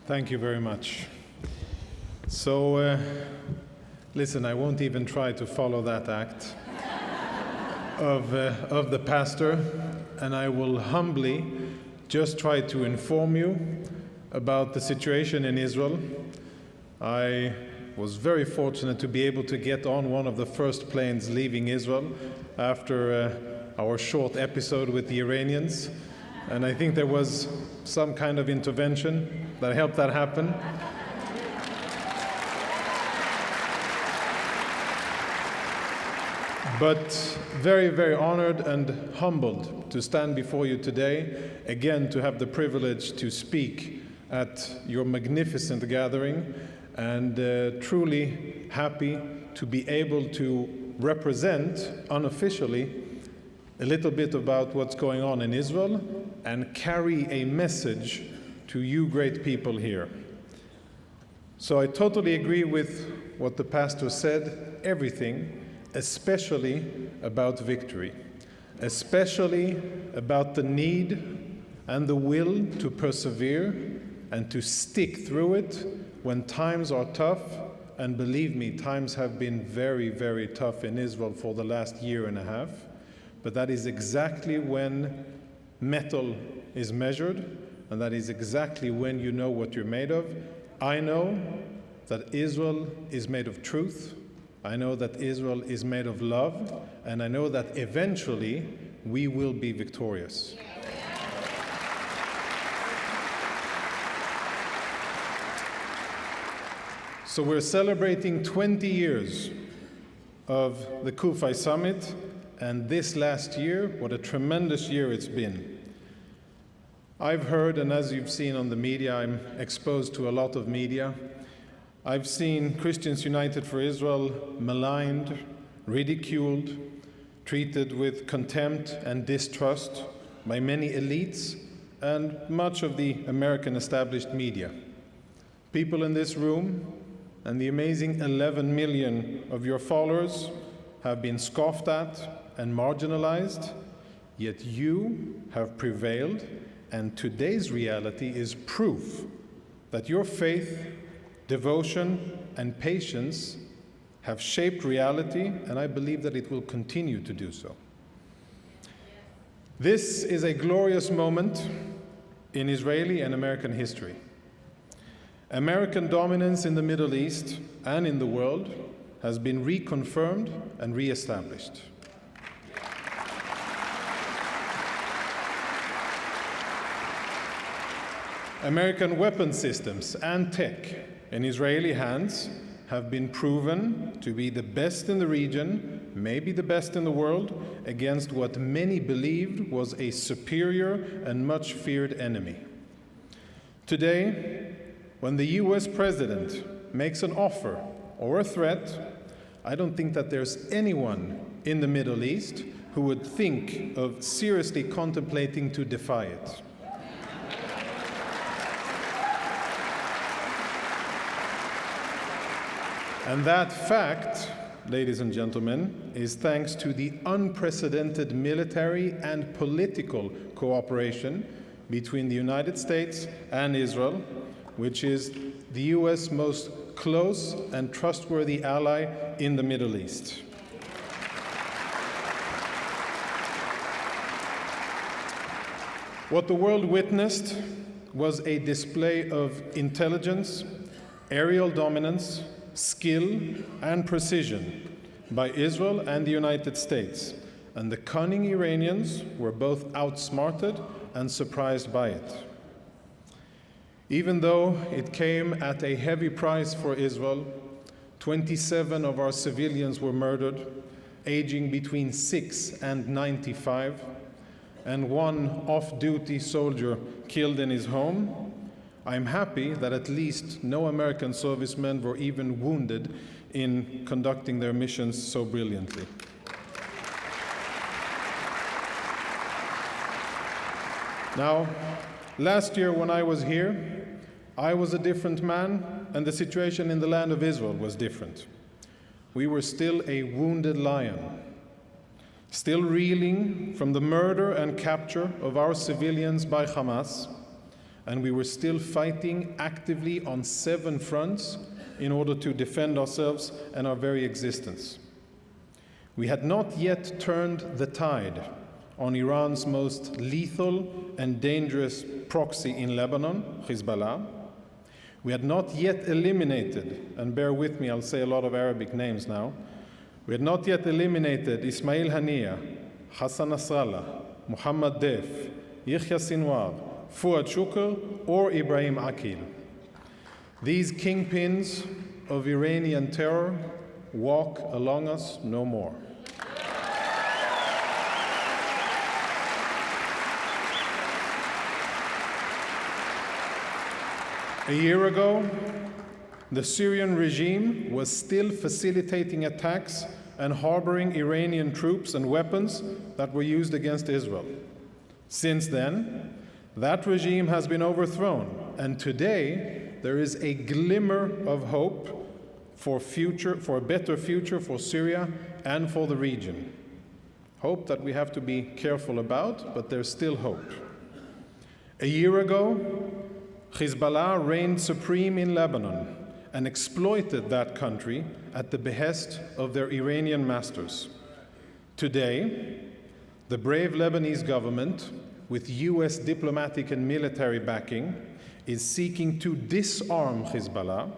Thank you very much. So, listen, I won't even try to follow that act of the pastor, and I will humbly just try to inform you about the situation in Israel. I was very fortunate to be able to get on one of the first planes leaving Israel after our short episode with the Iranians, and I think there was some kind of intervention that helped that happen. But very, very honored and humbled to stand before you today, again to have the privilege to speak at your magnificent gathering, and truly happy to be able to represent unofficially a little bit about what's going on in Israel and carry a message to you great people here. So I totally agree with what the pastor said, everything, especially about victory, especially about the need and the will to persevere and to stick through it when times are tough. And believe me, times have been very, very tough in Israel for the last year and a half. But that is exactly when metal is measured, and that is exactly when you know what you're made of. I know that Israel is made of truth. I know that Israel is made of love, and I know that eventually we will be victorious. So we're celebrating 20 years of the CUFI summit, and this last year, what a tremendous year it's been. I've heard, and as you've seen on the media, I'm exposed to a lot of media, I've seen Christians United for Israel maligned, ridiculed, treated with contempt and distrust by many elites and much of the American established media. People in this room and the amazing 11 million of your followers have been scoffed at and marginalized, yet you have prevailed, and today's reality is proof that your faith, devotion, and patience have shaped reality, and I believe that it will continue to do so. This is a glorious moment in Israeli and American history. American dominance in the Middle East and in the world has been reconfirmed and reestablished. American weapon systems and tech in Israeli hands have been proven to be the best in the region, maybe the best in the world, against what many believed was a superior and much feared enemy. Today, when the US president makes an offer or a threat, I don't think that there's anyone in the Middle East who would think of seriously contemplating to defy it. And that fact, ladies and gentlemen, is thanks to the unprecedented military and political cooperation between the United States and Israel, which is the US most close and trustworthy ally in the Middle East. What the world witnessed was a display of intelligence, aerial dominance, skill, and precision by Israel and the United States, and the cunning Iranians were both outsmarted and surprised by it. Even though it came at a heavy price for Israel, 27 of our civilians were murdered, aging between 6 and 95, and one off-duty soldier killed in his home, I'm happy that at least no American servicemen were even wounded in conducting their missions so brilliantly. Now, last year when I was here, I was a different man, and the situation in the land of Israel was different. We were still a wounded lion, still reeling from the murder and capture of our civilians by Hamas, and we were still fighting actively on 7 fronts in order to defend ourselves and our very existence. We had not yet turned the tide on Iran's most lethal and dangerous proxy in Lebanon, Hezbollah. We had not yet eliminated, and bear with me, I'll say a lot of Arabic names now, we had not yet eliminated Ismail Haniyeh, Hassan Nasrallah, Muhammad Def, Yahya Sinwar, Fuad Shukr, or Ibrahim Aqil. These kingpins of Iranian terror walk along us no more. A year ago, the Syrian regime was still facilitating attacks and harboring Iranian troops and weapons that were used against Israel. Since then, that regime has been overthrown, and today there is a glimmer of hope for a better future for Syria and for the region. Hope that we have to be careful about, but there's still hope. A year ago, Hezbollah reigned supreme in Lebanon and exploited that country at the behest of their Iranian masters. Today, the brave Lebanese government, with US diplomatic and military backing, is seeking to disarm Hezbollah,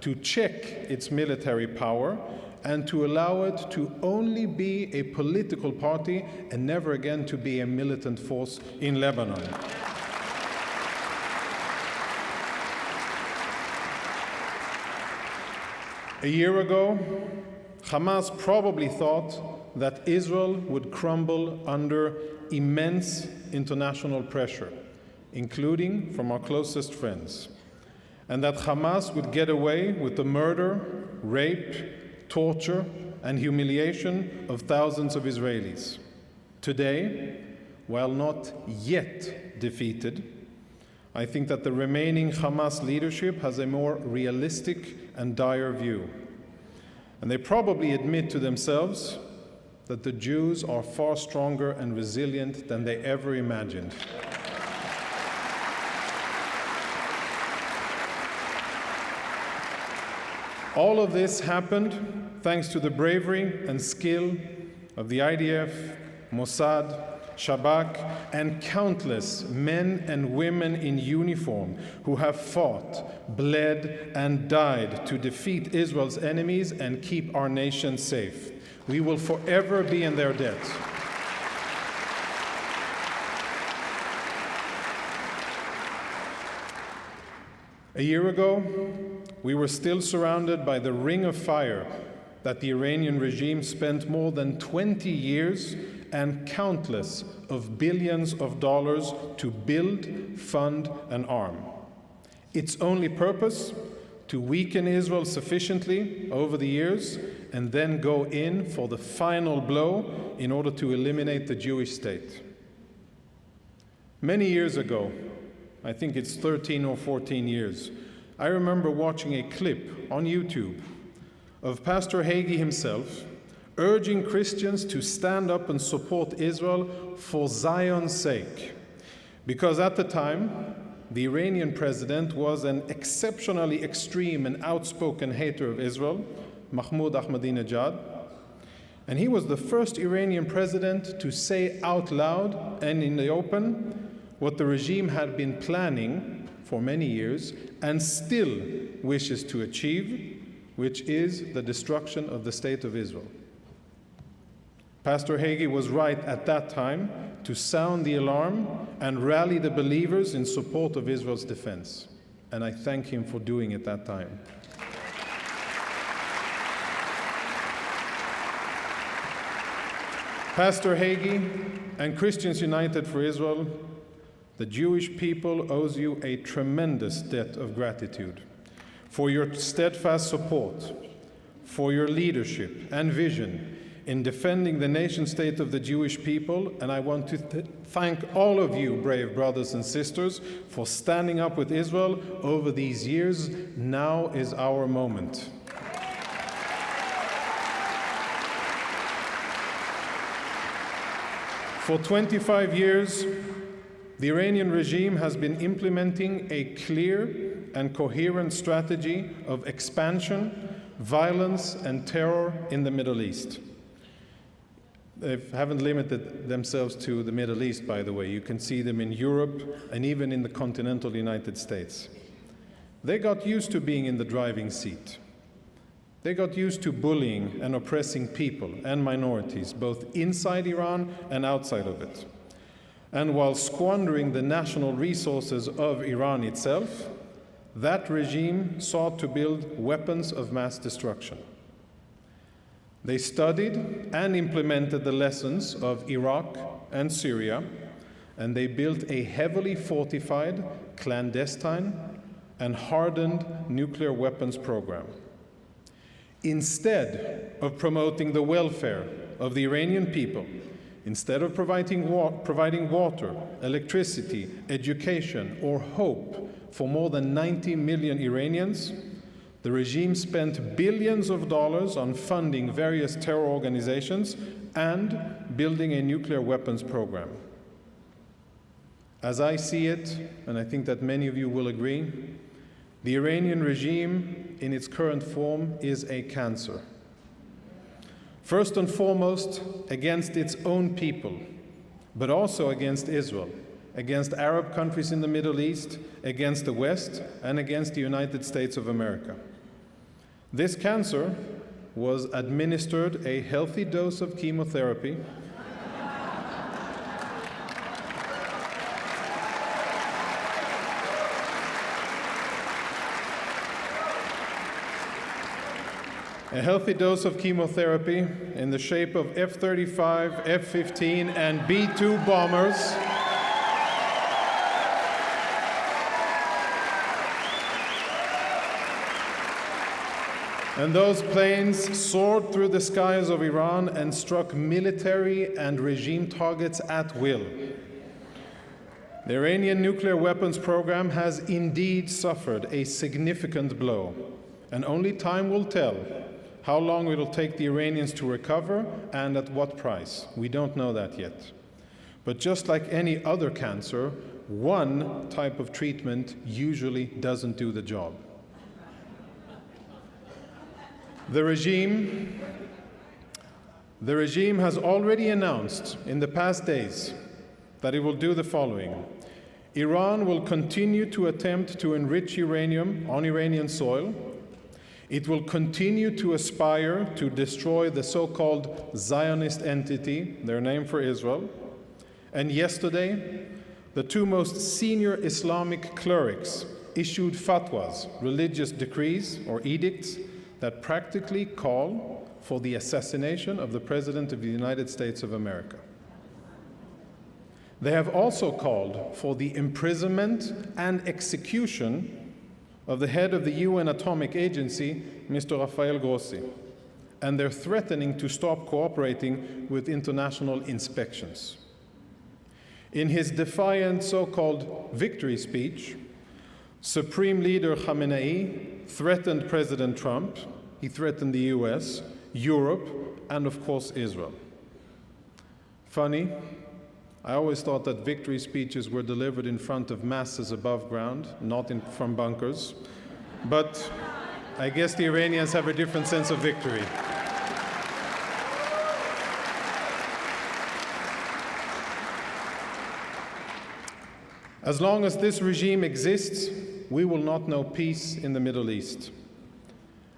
to check its military power, and to allow it to only be a political party and never again to be a militant force in Lebanon. A year ago, Hamas probably thought that Israel would crumble under immense international pressure, including from our closest friends, and that Hamas would get away with the murder, rape, torture, and humiliation of thousands of Israelis. Today, while not yet defeated, I think that the remaining Hamas leadership has a more realistic and dire view. And they probably admit to themselves that the Jews are far stronger and resilient than they ever imagined. All of this happened thanks to the bravery and skill of the IDF, Mossad, Shabak, and countless men and women in uniform who have fought, bled, and died to defeat Israel's enemies and keep our nation safe. We will forever be in their debt. A year ago, we were still surrounded by the ring of fire that the Iranian regime spent more than 20 years and countless of billions of dollars to build, fund, and arm. Its only purpose, to weaken Israel sufficiently over the years and then go in for the final blow in order to eliminate the Jewish state. Many years ago, I think it's 13 or 14 years, I remember watching a clip on YouTube of Pastor Hagee himself urging Christians to stand up and support Israel for Zion's sake. Because at the time, the Iranian president was an exceptionally extreme and outspoken hater of Israel, Mahmoud Ahmadinejad. And he was the first Iranian president to say out loud and in the open what the regime had been planning for many years and still wishes to achieve, which is the destruction of the state of Israel. Pastor Hagee was right at that time to sound the alarm and rally the believers in support of Israel's defense. And I thank him for doing it that time. Pastor Hagee and Christians United for Israel, the Jewish people owes you a tremendous debt of gratitude for your steadfast support, for your leadership and vision in defending the nation-state of the Jewish people, and I want to thank all of you, brave brothers and sisters, for standing up with Israel over these years. Now is our moment. For 25 years, the Iranian regime has been implementing a clear and coherent strategy of expansion, violence, and terror in the Middle East. They haven't limited themselves to the Middle East, by the way. You can see them in Europe and even in the continental United States. They got used to being in the driving seat. They got used to bullying and oppressing people and minorities, both inside Iran and outside of it. And while squandering the national resources of Iran itself, that regime sought to build weapons of mass destruction. They studied and implemented the lessons of Iraq and Syria, and they built a heavily fortified, clandestine, and hardened nuclear weapons program. Instead of promoting the welfare of the Iranian people, instead of providing water, electricity, education, or hope for more than 90 million Iranians, the regime spent billions of dollars on funding various terror organizations and building a nuclear weapons program. As I see it, and I think that many of you will agree, the Iranian regime in its current form is a cancer. First and foremost, against its own people, but also against Israel, against Arab countries in the Middle East, against the West, and against the United States of America. This cancer was administered a healthy dose of chemotherapy in the shape of F-35, F-15, and B-2 bombers. And those planes soared through the skies of Iran and struck military and regime targets at will. The Iranian nuclear weapons program has indeed suffered a significant blow, and only time will tell how long it will take the Iranians to recover and at what price. We don't know that yet. But just like any other cancer, one type of treatment usually doesn't do the job. The regime has already announced in the past days that it will do the following. Iran will continue to attempt to enrich uranium on Iranian soil. It will continue to aspire to destroy the so-called Zionist entity, their name for Israel. And yesterday, the two most senior Islamic clerics issued fatwas, religious decrees or edicts, that practically call for the assassination of the President of the United States of America. They have also called for the imprisonment and execution of the head of the UN Atomic Agency, Mr. Rafael Grossi, and they're threatening to stop cooperating with international inspections. In his defiant so-called victory speech, Supreme Leader Khamenei threatened President Trump, he threatened the US, Europe, and of course Israel. Funny, I always thought that victory speeches were delivered in front of masses above ground, not from bunkers. But I guess the Iranians have a different sense of victory. As long as this regime exists, we will not know peace in the Middle East.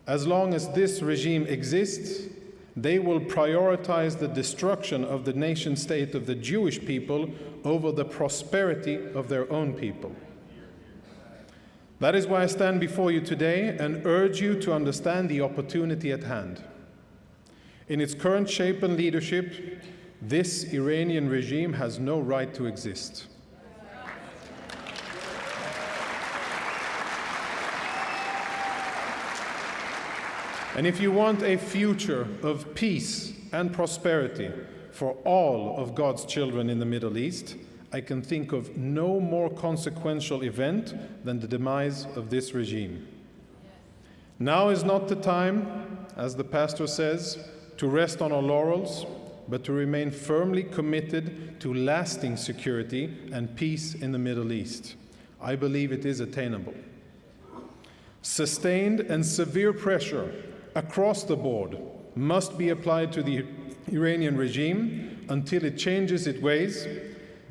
As long as this regime exists, they will prioritize the destruction of the nation state of the Jewish people over the prosperity of their own people. That is why I stand before you today and urge you to understand the opportunity at hand. In its current shape and leadership, this Iranian regime has no right to exist. And if you want a future of peace and prosperity for all of God's children in the Middle East, I can think of no more consequential event than the demise of this regime. Now is not the time, as the pastor says, to rest on our laurels, but to remain firmly committed to lasting security and peace in the Middle East. I believe it is attainable. Sustained and severe pressure across the board must be applied to the Iranian regime until it changes its ways,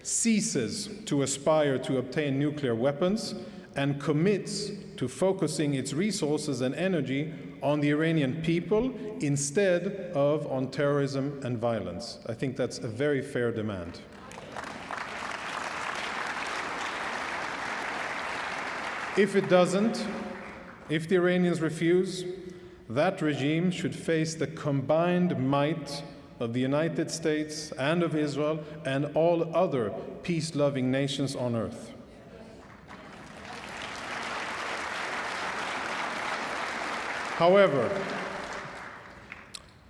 ceases to aspire to obtain nuclear weapons, and commits to focusing its resources and energy on the Iranian people instead of on terrorism and violence. I think that's a very fair demand. If it doesn't, if the Iranians refuse, that regime should face the combined might of the United States and of Israel and all other peace-loving nations on earth. However,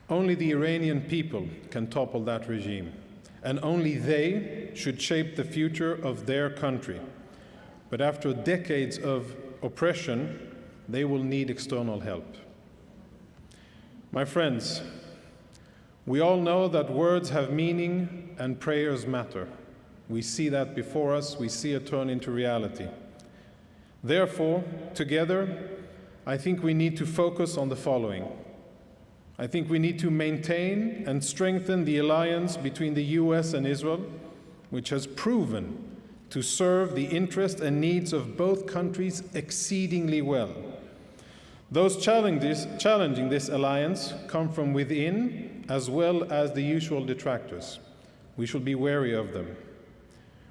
only the Iranian people can topple that regime, and only they should shape the future of their country. But after decades of oppression, they will need external help. My friends, we all know that words have meaning and prayers matter. We see that before us, we see it turn into reality. Therefore, together, I think we need to focus on the following. I think we need to maintain and strengthen the alliance between the US and Israel, which has proven to serve the interests and needs of both countries exceedingly well. Those challenging this alliance come from within as well as the usual detractors. We should be wary of them.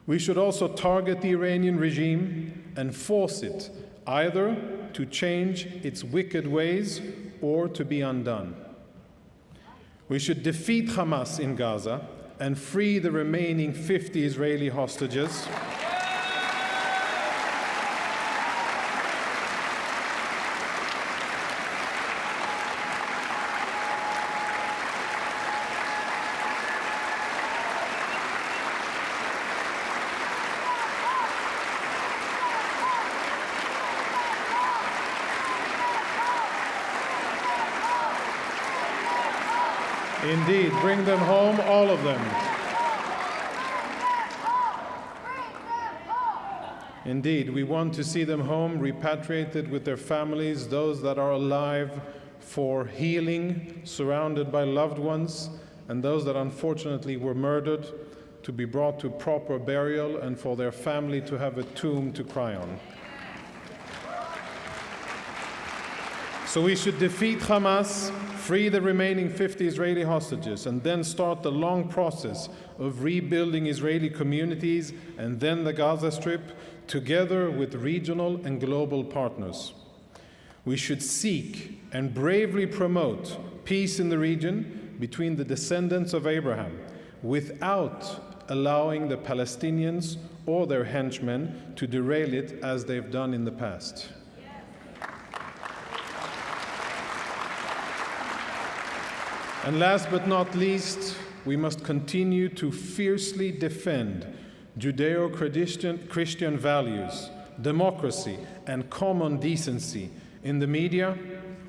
We should also target the Iranian regime and force it either to change its wicked ways or to be undone. We should defeat Hamas in Gaza and free the remaining 50 Israeli hostages. Indeed, bring them home, all of them. Indeed, we want to see them home, repatriated with their families, those that are alive for healing, surrounded by loved ones, and those that unfortunately were murdered to be brought to proper burial and for their family to have a tomb to cry on. So we should defeat Hamas, free the remaining 50 Israeli hostages, and then start the long process of rebuilding Israeli communities and then the Gaza Strip, together with regional and global partners. We should seek and bravely promote peace in the region between the descendants of Abraham, without allowing the Palestinians or their henchmen to derail it as they've done in the past. And last but not least, we must continue to fiercely defend Judeo-Christian values, democracy, and common decency in the media,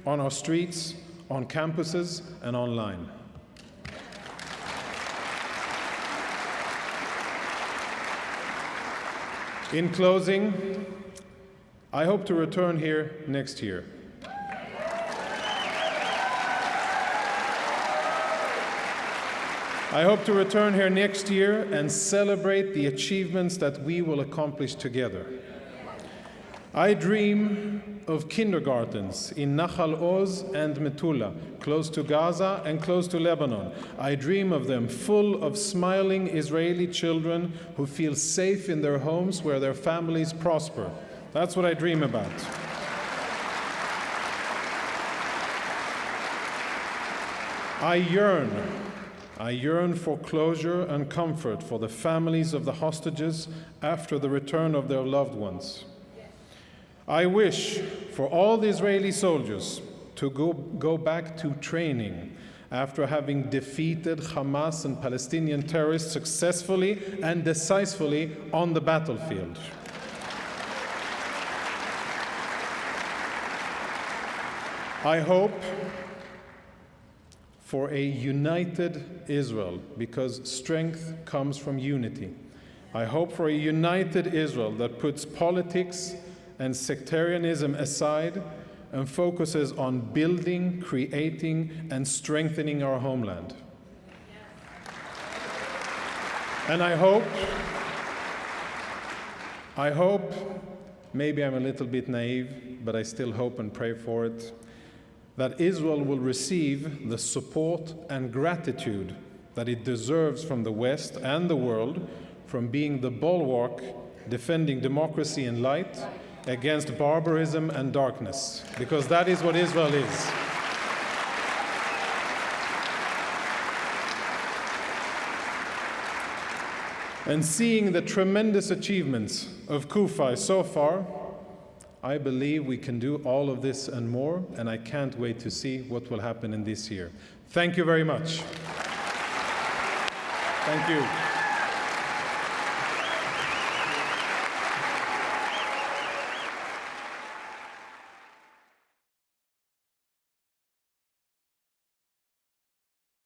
on our streets, on campuses, and online. In closing, I hope to return here next year. I hope to return here next year and celebrate the achievements that we will accomplish together. I dream of kindergartens in Nahal Oz and Metula, close to Gaza and close to Lebanon. I dream of them full of smiling Israeli children who feel safe in their homes where their families prosper. That's what I dream about. I yearn for closure and comfort for the families of the hostages after the return of their loved ones. I wish for all the Israeli soldiers to go back to training after having defeated Hamas and Palestinian terrorists successfully and decisively on the battlefield. I hope for a united Israel, because strength comes from unity. I hope for a united Israel that puts politics and sectarianism aside and focuses on building, creating, and strengthening our homeland. And I hope, maybe I'm a little bit naive, but I still hope and pray for it, that Israel will receive the support and gratitude that it deserves from the West and the world, from being the bulwark defending democracy and light against barbarism and darkness, because that is what Israel is. And seeing the tremendous achievements of CUFI so far, I believe we can do all of this and more, and I can't wait to see what will happen in this year. Thank you very much. Thank you.